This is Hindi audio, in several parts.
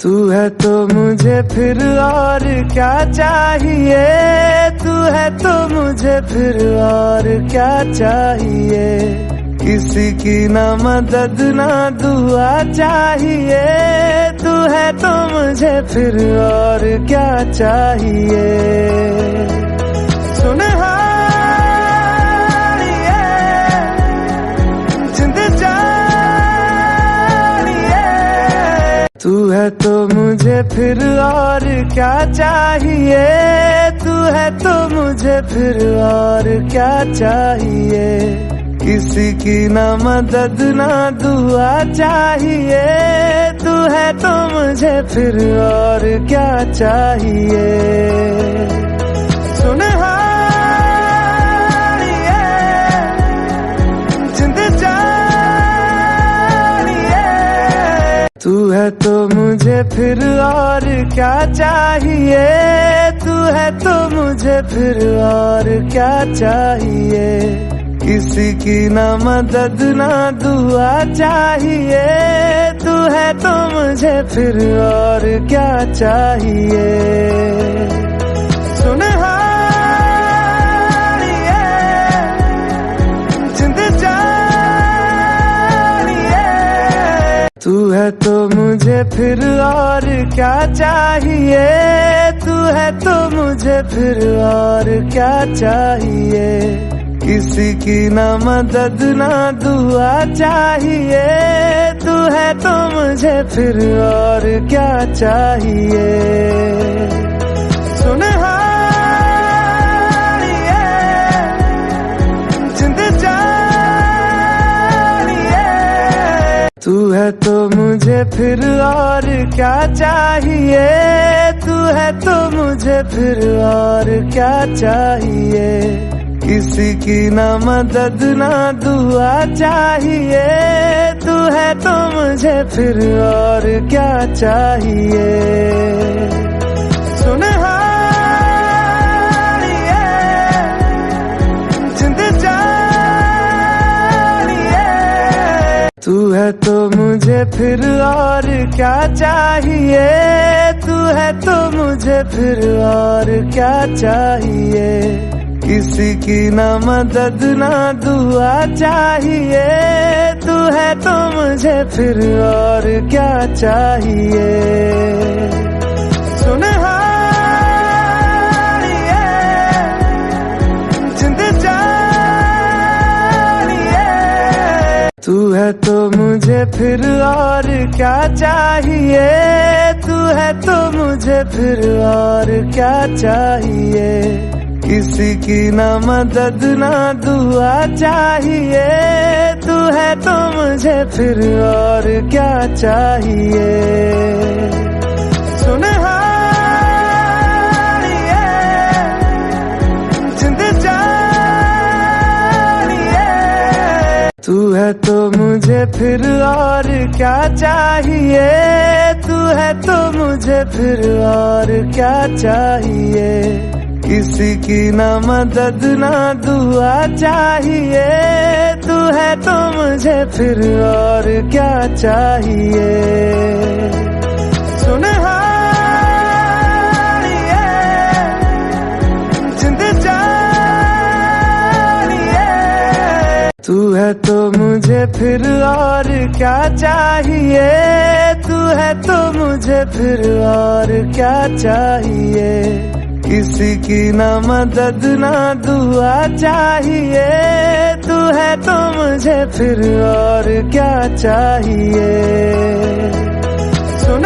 तू है तो मुझे फिर और क्या चाहिए, तू है तो मुझे फिर और क्या चाहिए। किसी की ना मदद ना दुआ चाहिए, तू है तो मुझे फिर और क्या चाहिए। सुन तू है तो मुझे फिर और क्या चाहिए, तू है तो मुझे फिर और क्या चाहिए। किसी की ना मदद ना दुआ चाहिए, तू है तो मुझे फिर और क्या चाहिए। सुन तू है तो मुझे फिर और क्या चाहिए, तू है तो मुझे फिर और क्या चाहिए। किसी की ना मदद ना दुआ चाहिए, तू है तो मुझे फिर और क्या चाहिए। सुन तू है तो मुझे फिर और क्या चाहिए, तू है तो मुझे फिर और क्या चाहिए। किसी की ना मदद ना दुआ चाहिए, तू है तो मुझे फिर और क्या चाहिए। सुन तू है तो मुझे फिर और क्या चाहिए, तू है तो मुझे फिर और क्या चाहिए। किसी की ना मदद ना दुआ चाहिए, तू है तो मुझे फिर और क्या चाहिए। सुन तू है तो मुझे फिर और क्या चाहिए, तू है तो मुझे फिर और क्या चाहिए। किसी की ना मदद ना दुआ चाहिए, तू है तो मुझे फिर और क्या चाहिए। सुन तू है तो मुझे फिर और क्या चाहिए, तू है तो मुझे फिर और क्या चाहिए। किसी की ना मदद ना दुआ चाहिए, तू है तो मुझे फिर और क्या चाहिए। सुन तू है तो मुझे फिर और क्या चाहिए, तू है तो मुझे फिर और क्या चाहिए। किसी की ना मदद ना दुआ चाहिए, तू है तो मुझे फिर और क्या चाहिए। सुन तू है तो मुझे फिर और क्या चाहिए, तू है तो मुझे फिर और क्या चाहिए। किसी की ना मदद ना दुआ चाहिए, तू है तो मुझे फिर और क्या चाहिए। सुन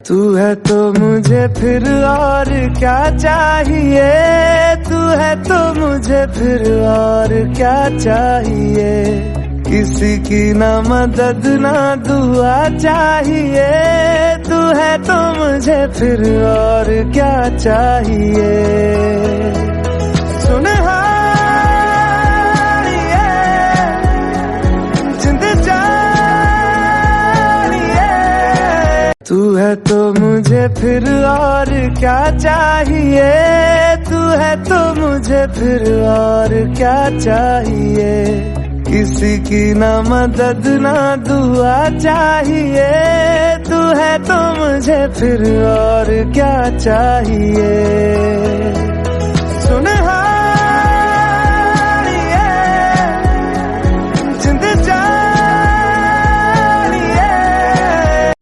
तू है तो मुझे फिर और क्या चाहिए, तू है तो मुझे फिर और क्या चाहिए। किसी की ना मदद ना दुआ चाहिए, तू है तो मुझे फिर और क्या चाहिए। सुन तू है तो मुझे फिर और क्या चाहिए, तू है तो मुझे फिर और क्या चाहिए। किसी की ना मदद ना दुआ चाहिए, तू है तो मुझे फिर और क्या चाहिए। सुन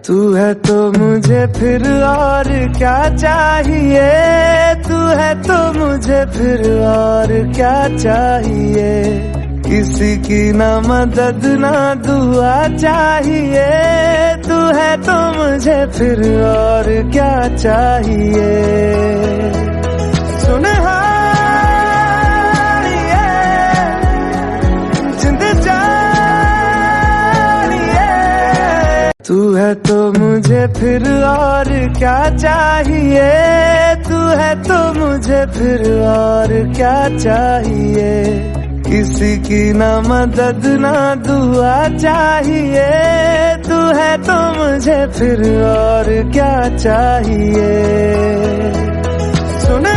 तू है तो मुझे फिर और क्या चाहिए, तू है तो मुझे फिर और क्या चाहिए। किसी की ना मदद ना दुआ चाहिए, तू है तो मुझे फिर और क्या चाहिए। सुन तू है तो मुझे फिर और क्या चाहिए, तू है तो मुझे फिर और क्या चाहिए। किसी की ना मदद ना दुआ चाहिए, तू है तो मुझे फिर और क्या चाहिए। सुन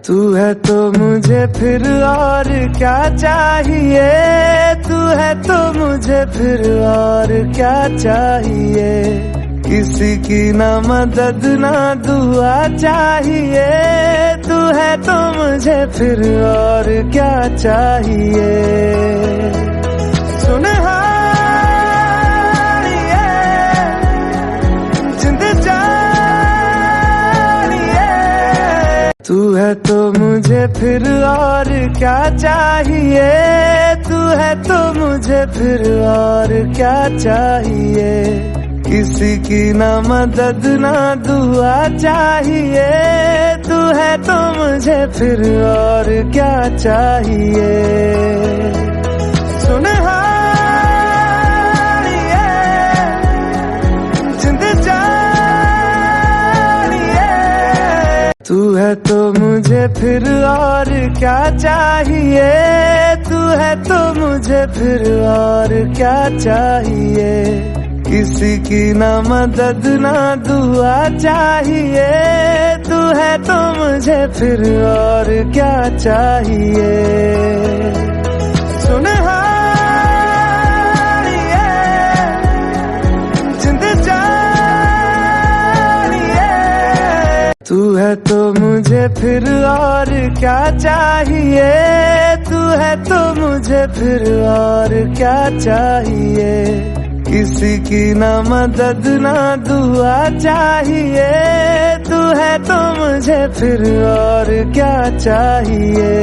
तू है तो मुझे फिर और क्या चाहिए, तू है तो मुझे फिर और क्या चाहिए। किसी की ना मदद ना दुआ चाहिए, तू है तो मुझे फिर और क्या चाहिए। सुन तू है तो मुझे फिर और क्या चाहिए, तू है तो मुझे फिर और क्या चाहिए। किसी की ना मदद ना दुआ चाहिए, तू है तो मुझे फिर और क्या चाहिए। सुन तू है तो मुझे फिर और क्या चाहिए, तू है तो मुझे फिर और क्या चाहिए। किसी की ना मदद ना दुआ चाहिए, तू है तो मुझे फिर और क्या चाहिए। सुन तू है तो मुझे फिर और क्या चाहिए, तू है तो मुझे फिर और क्या चाहिए। किसी की ना मदद ना दुआ चाहिए, तू है तो मुझे फिर और क्या चाहिए।